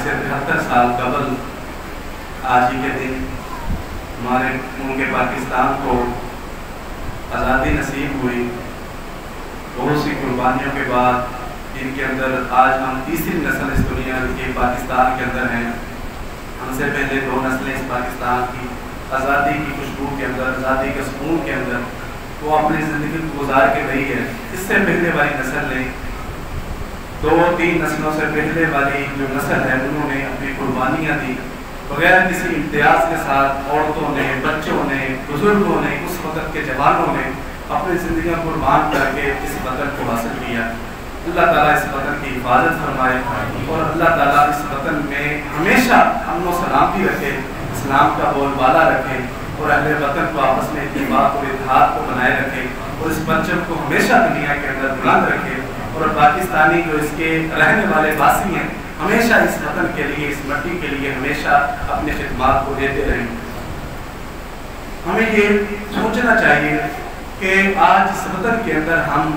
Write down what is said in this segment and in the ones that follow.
سے 73 سال قبل آج ہی کے دن ہمارے ملک پاکستان کو آزادی نصیب ہوئی. بہت سی قربانیوں کے بعد جن کے اندر آج ہم تیسری نسل اس دنیا کے پاکستان کے اندر ہیں. ہم سے پہلے 2 نسلیں اس پاکستان کی آزادی کی خوشبو کے اندر، آزادی کے سکون کے اندر وہ اپنی زندگی کو گزار کے رہی ہے. اس سے پہلے والی نسل نے 2-3 نسلوں سے پہلے والی جو نسل ہے انہوں نے اپنی قربانیاں دی بغیر کسی امتیاز کے ساتھ. عورتوں نے، بچوں نے، بزرگوں نے، اس وقت کے جوانوں نے اپنی زندگیاں قربان کر کے اس وطن کو حاصل کیا. اللہ تعالیٰ اس وطن کی حفاظت فرمائے اور اللہ تعالیٰ اس وطن میں ہمیشہ امن و سلامتی رکھے، اسلام کا بول بالا رکھے اور اہل وطن کو آپس میں اتفاق اور اتحاد کو بنائے رکھے اور اس پرچم کو ہمیشہ دنیا کے اندر بلند رکھے. اور پاکستانی جو اس کے رہنے والے باسی ہیں ہمیشہ اس وطن کے لیے، اس مٹی کے لیے ہمیشہ اپنی خدمات کو دیتے رہیں. ہمیں یہ سوچنا چاہیے کہ آج اس وطن کے اندر ہم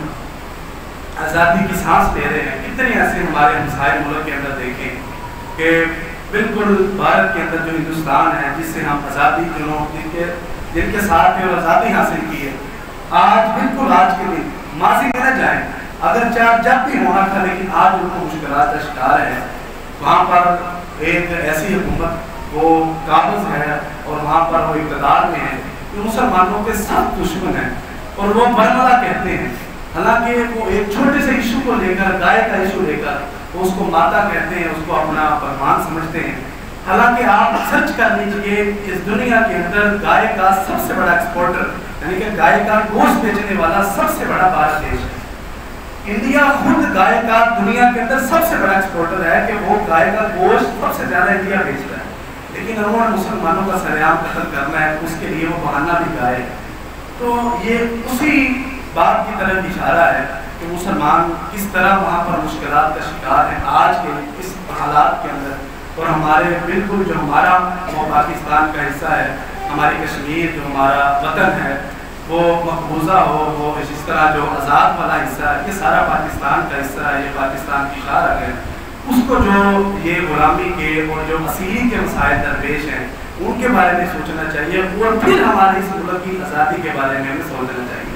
آزادی کی سانس لے رہے ہیں. کتنے ایسے ہمارے ہمسائے ملک کے اندر دیکھیں کہ بالکل بھارت کے اندر جو ہندوستان ہے جس سے ہم آزادی جن کے ساتھ اور آزادی حاصل کی ہے، آج بالکل آج کے دن ماضی میں نہ جائیں. اگرچہ آپ جب بھی ہونا تھا لیکن آج ان کو مشکلات کا شکار ہے. وہاں پر ایک ایسی حکومت وہ قابض ہے اور وہاں پر وہ اقتدار میں ہے جو مسلمانوں کے سخت دشمن ہیں اور وہ برملا کہتے ہیں. حالانکہ وہ ایک چھوٹے سے ایشو کو لے کر، گائے کا ایشو لے کر وہ اس کو ماتا کہتے ہیں، اس کو اپنا فرمان سمجھتے ہیں. حالانکہ آپ سرچ کر لیجئے اس دنیا کے اندر گائے کا سب سے بڑا ایکسپورٹر یعنی کہ گائے کا گوشت بیچنے والا سب سے بڑا بھارت دیش ہے. انڈیا خود گائے کا دنیا کے اندر سب سے بڑا ایکسپورٹر ہے کہ وہ گائے کا گوشت سب سے زیادہ انڈیا بیچتا ہے. لیکن انہوں نے مسلمانوں کا سرعام قتل کرنا ہے، اس کے لیے وہ بہانہ بھی گائے. تو یہ اسی بات کی طرف اشارہ ہے کہ مسلمان کس طرح وہاں پر مشکلات کا شکار ہیں آج کے اس حالات کے اندر. اور ہمارے بالکل جو ہمارا وہ پاکستان کا حصہ ہے، ہماری کشمیر جو ہمارا وطن ہے وہ مقبوضہ ہو، وہ اس طرح جو آزاد والا حصہ ہے یہ سارا پاکستان کا حصہ ہے، یہ پاکستان کی شارک ہے. اس کو جو یہ غلامی کے اور جو اسیری کے مسائل درپیش ہیں ان کے بارے میں سوچنا چاہیے اور پھر ہمارے اس ملک کی آزادی کے بارے میں ہمیں سوچنا چاہیے.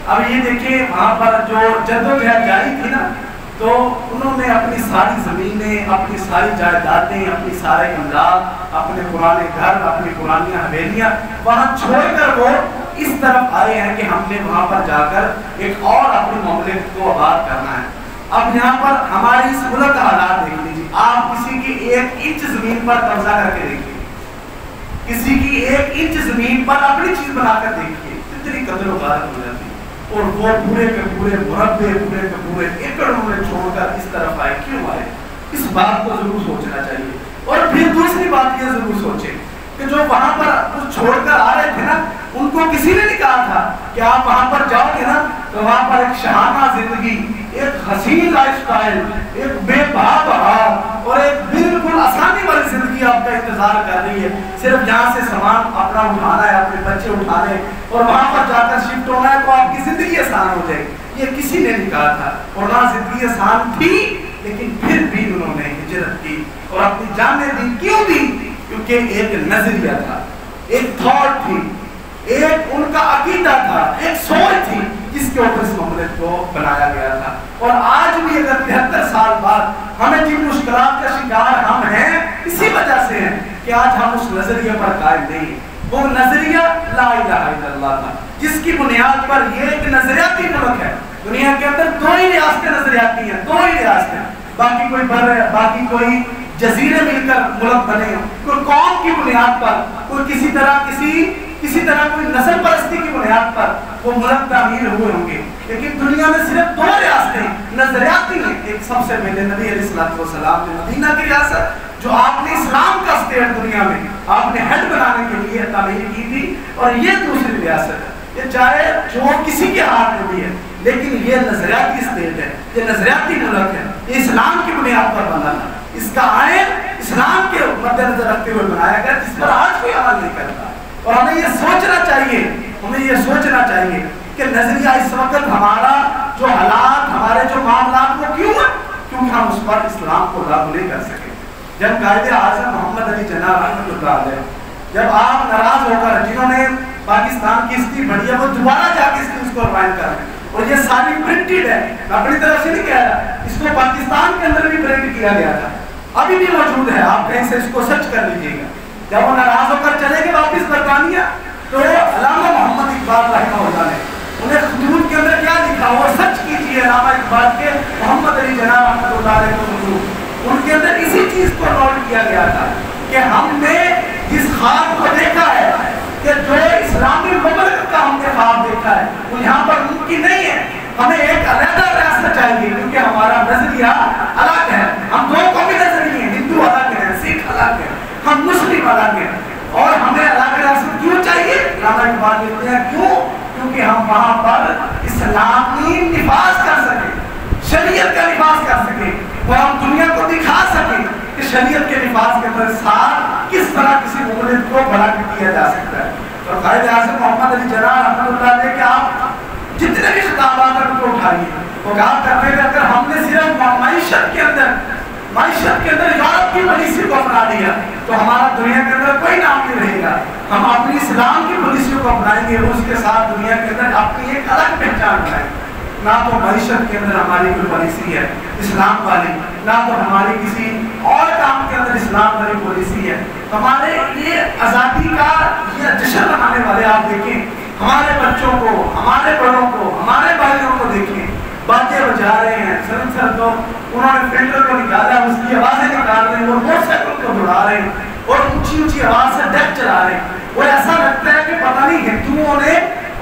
اب یہ دیکھیں وہاں پر جو جدوجہد جاری تھی نا تو انہوں نے اپنی ساری زمینیں، اپنی ساری جائیدادیں، اپنی سارے املاک، اپنے پرانے گھر، اپنی پرانی حویلیاں وہاں چھوڑ کر وہ اس طرف آئے ہیں کہ ہم نے وہاں پر جا کر ایک اور اپنی مملکت کو آباد کرنا ہے. اب یہاں پر ہماری اس ملک کا حالات دیکھ لیجیے. آپ کسی کی 1 انچ زمین پر قبضہ کر کے دیکھیے، کسی کی 1 انچ زمین پر اپنی چیز بنا کر دیکھیے، کتنی قدر و غارت ہو جاتی ہے. اور وہ پورے کے پورے مربع، پورے کے پورے ایکڑ میں چھوڑ کر اس طرف آئے. کیوں آئے؟ اس بات کو ضرور سوچنا چاہیے. اور پھر دوسری بات یہ ضرور سوچیں کہ جو وہاں پر کچھ چھوڑ کر آ رہے تھے نا ان کو کسی نے نہیں کہا تھا کہ آپ وہاں پر جاؤ گے نا تو وہاں پر ایک شاہانہ زندگی، ایک حسین لائف سٹائل، ایک بے بہار اور ایک بالکل آسانی والی زندگی آپ کا انتظار کر رہی ہے. صرف یہاں سے سامان اپنا اٹھانا ہے، اپنے بچے اٹھانے اور وہاں پر جا کر شفٹ ہونا ہے تو آپ کی زندگی آسان ہو جائے گی. یہ کسی نے نہیں کہا تھا. اور نہ زندگی آسان تھی لیکن پھر بھی انہوں نے ہجرت کی اور اپنی جانیں دی. کیوں دی؟ کیونکہ ایک نظریہ تھا، ایک تھاٹ تھی، ایک ان کا عقیدہ تھا، ایک سوچ تھی جس کے اوپر اس مملکت کو بنایا گیا تھا. اور آج بھی اگر 73 سال بعد ہمیں جن مشکلات کا شکار ہم ہیں اسی وجہ سے ہیں کہ آج ہم اس نظریے پر قائم نہیں ہیں. وہ نظریہ لا الہ الا اللہ تھا جس کی بنیاد پر یہ ایک نظریاتی ملک ہے. دنیا کے اندر 2 ہی ریاستیں نظریاتی ہیں، 2 ہی ریاستیں. باقی کوئی بر ہے، باقی کوئی جزیرے مل کر ملک بنے ہیں. کوئی قوم کی بنیاد پر، کوئی کسی طرح کوئی نسل پرستی کی بنیاد پر وہ ملک تعمیر ہوئے ہوں گے. لیکن دنیا میں صرف 2 ریاستیں نظریاتی ہیں. ایک سب سے پہلے نبی علیہ السلام نے مدینہ کی ریاست جو آپ نے اسلام کا اسٹیٹ دنیا میں آپ نے ہیڈ بنانے کے لیے تعمیر کی تھی، اور یہ دوسری ریاست ہے. یہ چاہے جو کسی کے ہاتھ میں بھی ہے لیکن یہ نظریاتی اسٹیٹ ہے، یہ نظریاتی ملک ہے. یہ اسلام کی بنیاد پر بنا تھا. اس کا آئین اسلام کے مد نظر رکھتے ہوئے بنایا گیا جس پر آج کوئی عمل نہیں کرتا. اور ہمیں یہ سوچنا چاہیے کہ نظریہ اس وقت ہمارا جو حالات، ہمارے جو معاملات وہ کیوں ہیں؟ کیونکہ ہم اس پر اسلام کو لاگو نہیں کر سکے. جب قائد اعظم محمد علی جناح رحمۃ اللہ علیہ جب آپ ناراض ہو کر جنہوں نے پاکستان کی ہسٹری بڑھی ہے وہ دوبارہ جا کے اس کو ریوائنڈ کر رہے ہیں اور یہ ساری پرنٹڈ ہے، میں اپنی طرف سے نہیں کہہ رہا، اس کو پاکستان کے اندر بھی پرنٹ کیا گیا تھا، ابھی بھی موجود ہے، آپ کہیں سے اس کو سرچ کر لیجیے گا۔ جب وہ ناراض ہو کر چلے گئے واپس برطانیہ تو علامہ محمد اقبال رحمہ اللہ نے انہیں خطوط کے اندر کیا لکھا وہ سرچ کیجیے، علامہ اقبال کے محمد علی جناح رحمۃ اللہ علیہ کو خطوط، ان کے اندر اسی چیز کو نوٹ کیا گیا تھا کہ ہم نے جس خواب کو دیکھا ہے کہ جو اسلامی مملکت کا ہم نے خواب دیکھا ہے وہ یہاں پر ممکن نہیں ہے، ہمیں ایک علیحدہ ریاست چاہیے کیونکہ ہمارا نظریہ الگ ہے، ہم دو قومی نظریے ہیں، ہندو الگ ہیں، سکھ الگ ہیں، ہم مسلم الگ ہیں، اور ہمیں الگ ریاست کیوں چاہیے؟ علامہ اقبال لکھتے ہیں کیوں؟ کیونکہ ہم وہاں پر اسلامی نفاذ کر سکیں، شریعت کا نفاذ کر سکیں اور ہم دنیا کو دکھا سکیں کہ شریعت کے نفاذ کے ساتھ کس طرح کسی مملکت کو بڑا کیا جا سکتا ہے۔ اور قائد اعظم محمد علی جناح رحمۃ اللہ علیہ کہ آپ جتنے بھی خطابات ہیں ان کو اٹھائیے، وہ کہا کرتے ہیں اگر ہم نے صرف معیشت کے اندر یورپ کی پالیسی کو اپنا لیا تو ہمارا دنیا کے اندر کوئی نام نہیں رہے گا، ہم اپنی اسلام کی پالیسی کو اپنائیں گے، اس کے ساتھ دنیا کے اندر اپنی ایک الگ پہچان بنائیں گے۔ نہ تو معیشت کے اندر ہماری کوئی پالیسی ہے اسلام والی، نہ تو ہماری کسی اور کام کے اندر اسلام والی پالیسی ہے۔ ہمارے یہ آزادی کا یہ جشن منانے والے آپ دیکھیں، ہمارے بچوں کو، ہمارے بڑوں کو، ہمارے بھائیوں کو دیکھیں، باجے بجا رہے ہیں، سر تو انہوں نے فلٹر کو نکالا، اس کی آوازیں نکال رہے ہیں اور موٹر سائیکل کو دوڑا رہے ہیں اور اونچی اونچی آواز سے ڈیک چلا رہے ہیں، اور ایسا لگتا ہے کہ پتہ نہیں ہندوؤں نے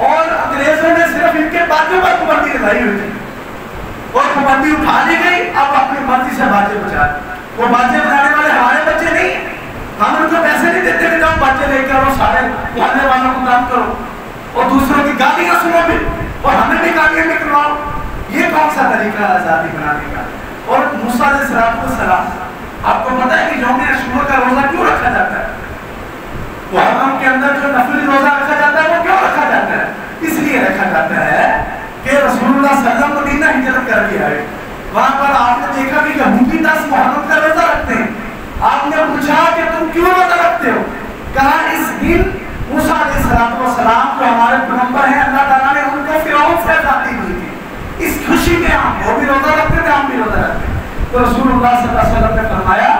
اور انگریزوں نے صرف ان کے باجوں پر پابندی لگائی ہوئی تھی اور پابندی اٹھا لی گئی، اب اپنی مرضی سے باجے بجا رہے۔ وہ باجے بجانے والے ہمارے بچے نہیں ہیں، ہم ان کو پیسے نہیں دیتے کہ جاؤ باجے لے کر سارے محلے والوں کو کام کرو اور دوسروں کی گالیاں سنو بھی اور ہمیں بھی گالیاں نکلواؤ۔ یہ کون سا طریقہ ہے آزادی بنانے کا؟ اور موسیٰ علیہ السلام، آپ کو پتہ ہے کہ یوم عاشورہ کا روزہ کیوں رکھا جاتا ہے؟ محرم کے اندر جو نفلی روزہ رکھا جاتا ہے وہ کیوں رکھا جاتا ہے؟ اس لیے رکھا جاتا ہے کہ رسول اللہ صلی اللہ علیہ وسلم مدینہ ہجرت کر کے آئے، وہاں پر آپ نے دیکھا کہ یہودی 10 محرم کا روزہ رکھتے ہیں، آپ نے پوچھا کہ تم کیوں روزہ رکھتے ہو؟ کہا اس دن موسیٰ علیہ السلام جو ہمارے پیغمبر ہیں اللہ تعالیٰ نے ان کو فرعون سے آزادی دی تھی، اس خوشی میں ہم وہ بھی روزہ رکھتے تھے، ہم بھی روزہ رکھتے ہیں۔ تو رسول اللہ صلی اللہ علیہ وسلم نے فرمایا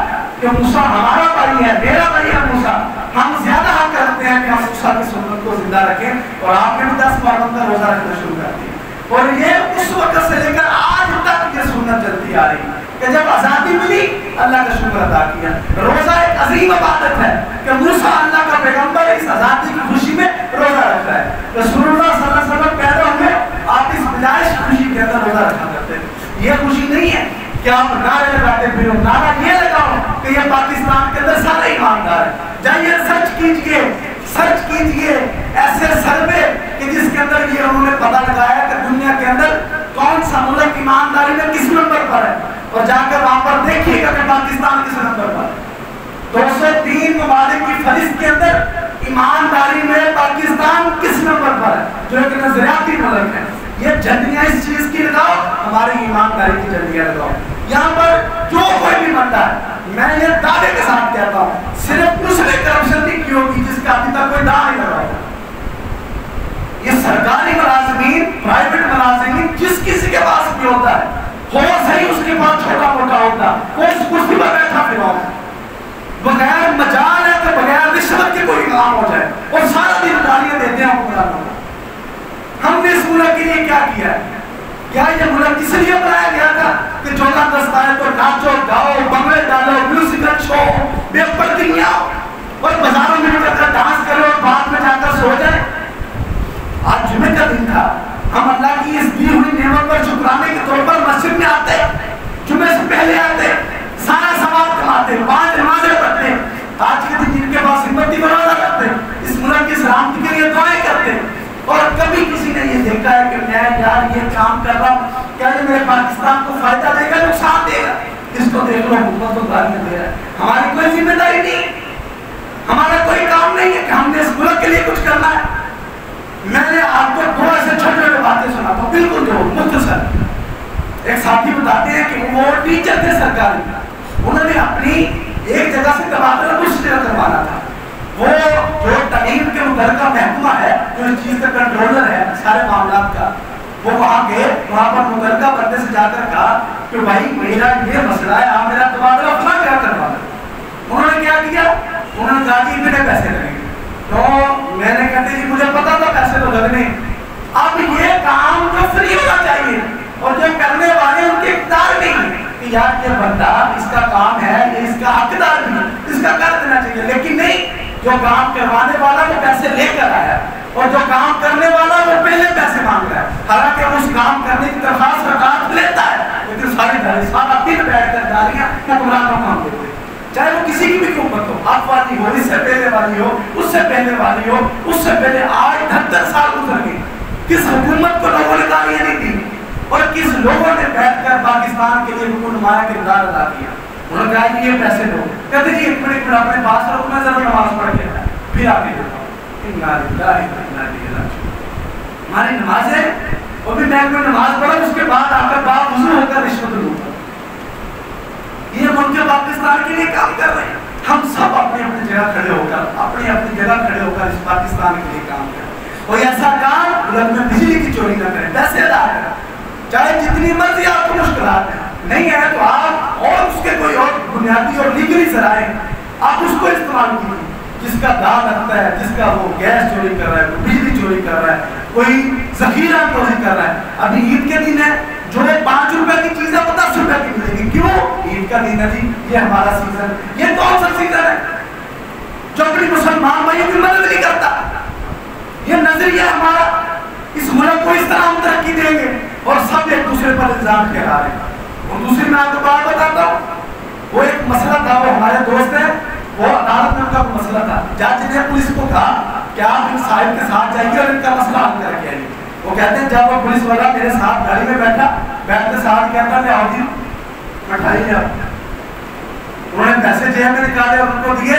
کہ موسیٰ ہمارا بھائی ہے، میرا بھائی ہے موسیٰ، ہم زیادہ حق کرتے ہیں کہ ہم موسیٰ کی سنت کو زندہ رکھیں، اور آپ نے بھی 10 محرم کا روزہ رکھنا شروع کر دیا، اور یہ اس وقت سے لے کر آج تک یہ سنت چلتی آ رہی ہے کہ جب آزادی ملی اللہ کا شکر ادا کیا۔ روزہ ایک عظیم عبادت ہے کہ موسیٰ اللہ کا پیغمبر اس آزادی کی خوشی میں روزہ رکھتا ہے۔ رسول اللہ صلی اللہ علیہ وسلم پیدا ہوئے، آپ اس بدائش خوشی کے اندر روزہ رکھا کرتے ہیں۔ یہ خوشی نہیں ہے کہ آپ نعرے لگاتے پھر نعرہ یہ لگاؤ کہ یہ پاکستان کے اندر سارے ایماندار ہیں۔ جائیے سرچ کیجئے ایسے سروے کہ جس کے اندر یہ انہوں نے پتہ لگایا کہ دنیا کے اندر کون سا ملک ایمانداری میں کس نمبر پر ہے، اور جا کر وہاں پر دیکھیے گا کہ پاکستان کس نمبر پر ہے۔ 203 ممالک کی فہرست کے اندر ایمانداری میں پاکستان کس نمبر پر ہے، جو ایک نظریاتی ملک ہے۔ یہ جھنڈیاں اس چیز کی لگاؤ، ہماری ایمانداری کی جھنڈیاں لگاؤ۔ یہاں پر جو کوئی بھی بندہ ہے، میں یہ دعوے کے ساتھ کہتا ہوں، صرف اس نے کرپشن نہیں کی ہوگی جس کا ابھی تک کوئی دعویٰ نہیں لگا ہوگا۔ یہ سرکاری ملازمین، پرائیویٹ ملازمین، جس کسی کے پاس بھی ہوتا ہے، ہو صحیح اس کے پاس چھوٹا موٹا ہوتا، وہ اس کرسی پر بیٹھا پھر ہوتا، بغیر مجال ہے کہ بغیر رشوت کے کوئی کام ہو جائے اور سارا دن گالیاں دیتے ہیں حکمرانوں کو۔ ہم نے اس ملک کے لیے کیا کیا ہے؟ کیا یہ ملک اس لیے بنایا گیا تھا کہ چولا دستہ ہے تو ناچو گاؤ بنگلے ڈالو میوزیکل شو بے پردگیاں اور بازاروں میں جا کر ڈانس کرو اور بعد میں جا کر سو جائے؟ آج جمعے کا دن تھا، ہم اللہ کی اس دی ہوئی نعمت پر شکرانے کے طور پر مسجد میں آتے، جمعے سے پہلے آتے، سارا ثواب کماتے، 5 نمازیں پڑھتے، آج کے دن جن کے پاس ہمت بنانا کرتے، اس ملک کی سلامتی کے لیے دعائیں کرتے، اور کبھی کسی نے یہ دیکھا ہے کہ میں یار یہ کام کر رہا ہوں کیا یہ میرے پاکستان کو فائدہ دے گا نقصان دے گا؟ اس کو دیکھ لو حکومت کو گالیاں دے رہا ہے۔ ہماری کوئی ذمہ داری نہیں ہے، ہمارا کوئی کام نہیں ہے کہ ہم نے اس ملک کے لیے کچھ کرنا ہے۔ میں نے آپ کو تھوڑا سے چھوٹے چھوٹے باتیں سناتا ہوں، بالکل دو مختصر۔ ایک ساتھی بتاتے ہیں کہ وہ ٹیچر تھے سرکاری، انہوں نے اپنی ایک جگہ سے تبادلہ دوسری جگہ کروانا تھا. وہ جو تعلیم کے متعلقہ محکمہ ہے جو اس چیز کا کنٹرولر ہے سارے معاملات کا, وہ وہاں گئے, وہاں پر متعلقہ بندے سے جا کر کہا کہ بھائی میرا یہ مسئلہ ہے, آپ میرا تبادلہ اپنا کیا کروانا. انہوں نے کیا کیا, انہوں نے کہا کہ اتنے پیسے لگیں گے. تو میں نے کہتے جی مجھے پتا تھا پیسے تو لگنے, اب یہ کام جو فری ہونا چاہیے اور جو کرنے والے ان کے اقتدار نہیں ہے کہ یار یہ بندہ اس کا کام ہے, یہ اس کا حقدار بھی ہے, اس کا کر دینا چاہیے. لیکن نہیں, جو کام کروانے والا وہ پیسے لے کر آیا اور جو کام کرنے والا وہ پہلے پیسے مانگ رہا ہے, حالانکہ اس کام کرنے کی درخواست رکعت لیتا ہے, لیکن سارا دن بیٹھ کر گالیاں حکمران کو کام دیتے, چاہے وہ کسی کی بھی حکومت ہو, آپ والی ہو, اس سے پہلے والی ہو, اس سے پہلے والی ہو, اس سے پہلے 78 سال گزر گئے. کس حکومت کو لوگوں نے گالیاں نہیں دی اور کس لوگوں نے بیٹھ کر پاکستان کے لیے حکم نمایاں کردار ادا کیا. انہوں نے کہا کہ یہ پیسے دو, کہتے جی ایک منٹ اپنے پاس رکھو, میں ضرور نماز پڑھ کے پھر آپ کے ہماری نماز ہے, وہ بھی میں کوئی نماز پڑھا اس کے بعد آ کر باپ وضو ہو کر رشوت لوں گا. یہ ملک پاکستان کے لیے کام کر رہے ہیں. ہم سب اپنی اپنی جگہ کھڑے ہو کر اپنی اپنی جگہ کھڑے ہو کر اس پاکستان کے لیے کام کریں. کوئی ایسا کام ملک میں بجلی کی چوری نہ کریں, پیسے ادا کریں, چاہے جتنی مرضی آپ کو مشکلات ہیں, نہیں ہے تو آپ اور اس کے کوئی اور بنیادی اور لیگلی ذرائع آپ اس کو استعمال کیجیے. جس کا دام لگتا ہے, جس کا وہ گیس چوری کر رہا ہے, کوئی بجلی چوری کر رہا ہے, کوئی ذخیرہ چوری کر رہا ہے. ابھی عید کے دن ہے, جو 5 روپے کی چیزیں 10 روپے کی ملے گی. کیوں؟ عید کا دن ہے جی, یہ ہمارا سیزن, یہ کون سا سیزن ہے جو اپنی مسلمان بھائیوں کی مدد نہیں کرتا. یہ نظریہ ہمارا, اس ملک کو اس طرح ہم ترقی دیں گے اور سب ایک دوسرے پر الزام کہلا رہے ہیں. اور دوسری میں آپ کو بات بتاتا ہوں, وہ ایک مسئلہ تھا, وہ ہمارے دوست ہیں, وہ عدالت میں ان کا مسئلہ تھا. جج نے پولیس کو کہا کہ آپ ان صاحب کے ساتھ جائیے اور ان کا مسئلہ حل کر کے آئیے. وہ کہتے ہیں جب وہ پولیس والا میرے ساتھ گاڑی میں بیٹھا, بیٹھتے ساتھ کہتا میں آؤ جی بٹھائیے آپ. انہوں نے پیسے جیب میں نکالے اور ان کو دیے,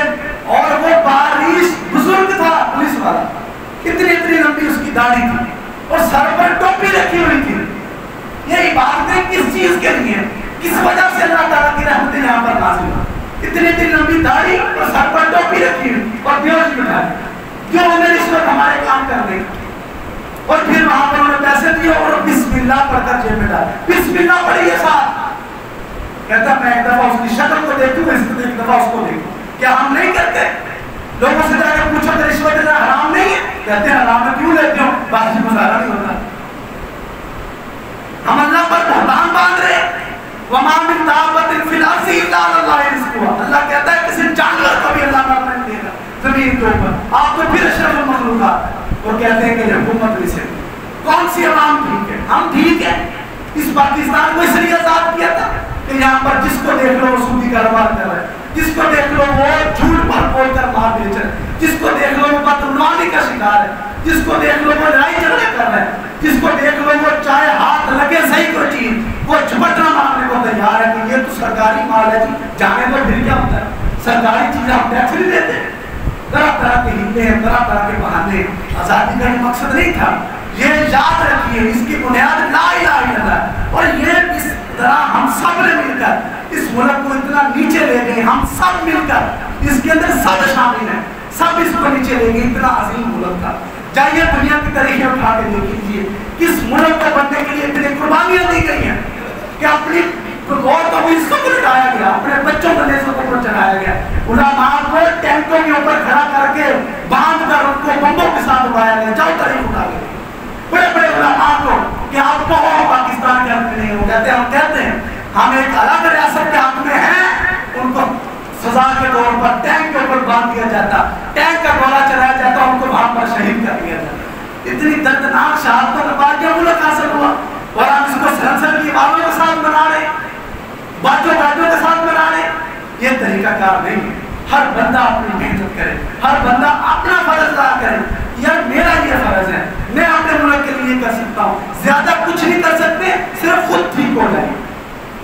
اور وہ بارش بزرگ تھا پولیس والا, اتنی لمبی اس کی داڑھی تھی اور سر پر ٹوپی رکھی ہوئی تھی. یہ عبادتیں کس چیز کے لیے, کس وجہ سے اللہ تعالیٰ کی رحمتیں یہاں پر نازل ہوئی. اتنی لمبی داڑھی اور سر پر ٹوپی رکھی ہوئی اور بیوش بٹھائی, کیوں ہمیں رشوت ہمارے کام کرنے کی. اور پھر وہاں پر انہوں نے پیسے دیے اور بسم اللہ پڑھ کر جیب میں ڈالے. بسم اللہ پڑھیے ساتھ. کہتا میں ایک دفعہ اس کی شکل کو دیکھوں, ایک دفعہ اس کو دیکھوں. کیا ہم نہیں کرتے؟ لوگوں سے جا کر پوچھو کہ رشوت دینا حرام نہیں ہے, کہتے ہیں حرام ہے, کیوں لیتے ہو؟ باقی گزارا نہیں ہوتا. ہم اللہ پر بہتان باندھ رہے ہیں. وَمَا مِن دَابَّةٍ فِي الْأَرْضِ إِلَّا عَلَى اللَّهِ رِزْقُهَا. اللہ کہتا ہے کسی جانور کو بھی اللہ نہ دے گا زمین کے اوپر. آپ تو پھر اشرف المخلوقات, وہ کہتے ہیں کہ حکومت نہیں سے کون سی عوام ٹھیک ہے, ہم ٹھیک ہے. اس پاکستان کو اس لیے آزاد کیا تھا کہ یہاں پر جس کو دیکھ لو وہ سودی کاروبار کر رہا ہے, جس کو دیکھ لو وہ جھوٹ بھر کر مال بیچ رہا ہے, جس کو دیکھ لو وہ بدعنوانی کا شکار ہے, جس کو دیکھ لو وہ لڑائی جھگڑے کر رہے ہیں, جس کو دیکھ لو وہ چاہے ہاتھ لگے صحیح کوئی چیز وہ جھپٹنا مانگنے کو تیار ہے کہ یہ تو سرکاری مال ہے جی, جانے تو پھر کیا ہوتا ہے, سرکاری چیزیں ہم ٹیکس نہیں دیتے. طرح طرح کے ہیلے ہیں, طرح طرح کے بہانے. آزادی کا یہ مقصد نہیں تھا. یہ یاد رکھیے, اس کی بنیاد لا الہ الا اللہ. اور یہ اس طرح ہم سب نے مل کر اس ملک کو اتنا نیچے لے گئے, ہم سب مل کر اس کے اندر سب شامل ہیں, سب اس کو نیچے لے گئے. اتنا عظیم ملک تھا. جائیے دنیا کی تاریخیں اٹھا کے دیکھ لیجیے, کس ملک کو بننے کے لیے اتنی قربانیاں دی گئی ہیں کہ اپنی عورتوں کو اس کو لٹایا گیا, اپنے بچوں کو نیزوں کے اوپر چڑھایا گیا, علماء کو ٹینکوں کے اوپر کھڑا کر کے باندھ کر ان کو بمبوں کے ساتھ اڑایا گیا. جاؤ تاریخ اٹھا کے بڑے بڑے علماء کو کہ آپ کو پاکستان کے حق میں نہیں ہو. کہتے ہم کہتے ہیں ہم ایک الگ ریاست کے حق میں ہیں, ان کو سزا کے طور پر ٹینک کے اوپر باندھ دیا جاتا, ٹینک کا گولا چلایا جاتا, ان کو وہاں پر شہید کر دیا جاتا. اتنی دردناک شہادتوں کے بعد یہ ملک حاصل ہوا اور ہم اس کو سلسل کی والوں کے ساتھ بنا رہے, باجوں کے ساتھ بنا رہے. یہ طریقہ کار نہیں ہے. ہر بندہ اپنی محنت کرے, ہر بندہ اپنا فرض ادا کرے. یار میرا یہ فرض ہے, میں اپنے ملک کے لیے کر سکتا ہوں, زیادہ کچھ نہیں کر سکتے, صرف خود ٹھیک ہو جائے.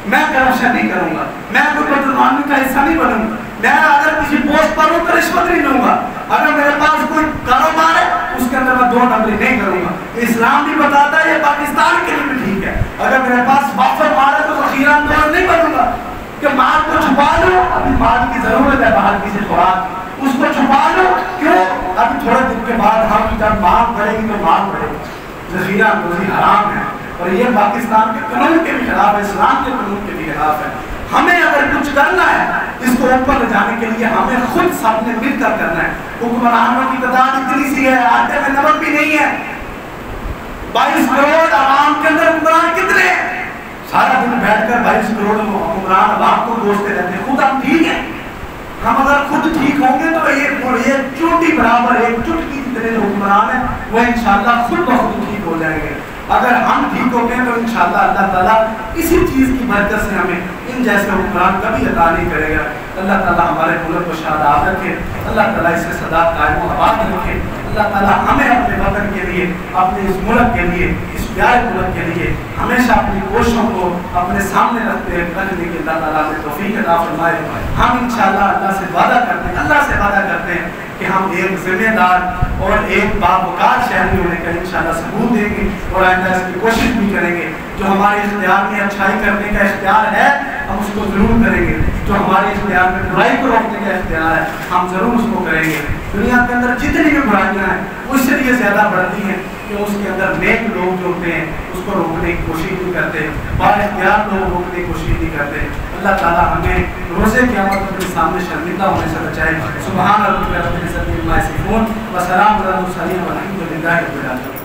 میں کرپشن نہیں کروں گا, میں کوئی بدعنوانی کا حصہ نہیں بنوں گا, میں اگر کسی پوسٹ پر ہوں تو رشوت نہیں لوں گا, اگر میرے پاس کوئی کاروبار ہے اس کے اندر میں 2 نمبری نہیں کروں گا. اسلام بھی بتاتا ہے یہ پاکستان کے لیے بھی ٹھیک ہے. اگر میرے پاس وافر مال ہے تو ذخیرہ اندوز نہیں بنوں گا کہ مال کو چھپا لوں, ابھی مال کی ضرورت ہے باہر کسی خوراک کی، اس کو چھپا لو. کیوں؟ اب تھوڑے دن کے بعد ہم جب مانگ پڑے گی تو مانگ پڑے گی. ذخیرہ اندوزی حرام ہے اور یہ پاکستان کے قانون کے بھی خلاف ہے، اسلام کے قانون کے بھی خلاف ہے. ہمیں اگر کچھ کرنا ہے اس کو اوپر لے جانے کے لیے ہمیں خود سب نے مل کر کرنا ہے. حکمرانوں کی تعداد اتنی سی ہے، آٹے میں نمک بھی نہیں ہے. 22 کروڑ عوام کے اندر حکمران کتنے ہیں؟ سارا دن بیٹھ کر 22 کروڑ حکمران عوام کو دوستے رہتے ہیں. خود ہم ٹھیک ہیں؟ ہم اگر خود ٹھیک ہوں گے تو یہ چوٹی برابر ایک چٹکی جتنے حکمران ہیں وہ انشاءاللہ خود بخود ٹھیک ہو جائیں گے. اگر ہم ٹھیک ہو گئے تو انشاءاللہ اللہ تعالیٰ اسی چیز کی برکت سے ہمیں ان جیسے حکمران کبھی عطا نہیں کرے گا. اللہ تعالیٰ ہمارے ملک کو شاداب رکھے، اللہ تعالیٰ اس سے سدا قائم و آباد رکھے. اللہ تعالیٰ ہمیں اپنے وطن کے لیے، اپنے اس ملک کے لیے، اس پیارے ملک کے لیے ہمیشہ اپنی کوششوں کو اپنے سامنے رکھنے کی اللہ تعالیٰ سے توفیق عطا فرمائے. ہم انشاءاللہ اللہ سے وعدہ کرتے ہیں کہ ہم ایک ذمہ دار اور ایک باوقار شہری ہونے کا انشاءاللہ ثبوت دیں گے اور آئندہ اس کی کوشش بھی کریں گے. جو ہمارے اختیار میں اچھائی کرنے کا اختیار ہے ہم اس کو ضرور کریں گے. جو ہمارے اختیار میں برائی کو روکنے کا اختیار ہے ہم ضرور اس کو کریں گے. دنیا کے اندر جتنی بھی برائیاں ہیں اس سے یہ زیادہ بڑھتی ہیں کہ اس کے اندر نیک لوگ جو ہوتے ہیں اس کو روکنے کی کوشش نہیں کرتے، با اختیار لوگ روکنے کی کوشش نہیں کرتے. اللہ تعالیٰ ہمیں روزے قیامت اپنے سامنے شرمندہ ہونے سے بچائے. سبحان ربک رب العزت عما یصفون و سلام علی المرسلین والحمد للہ رب العالمین.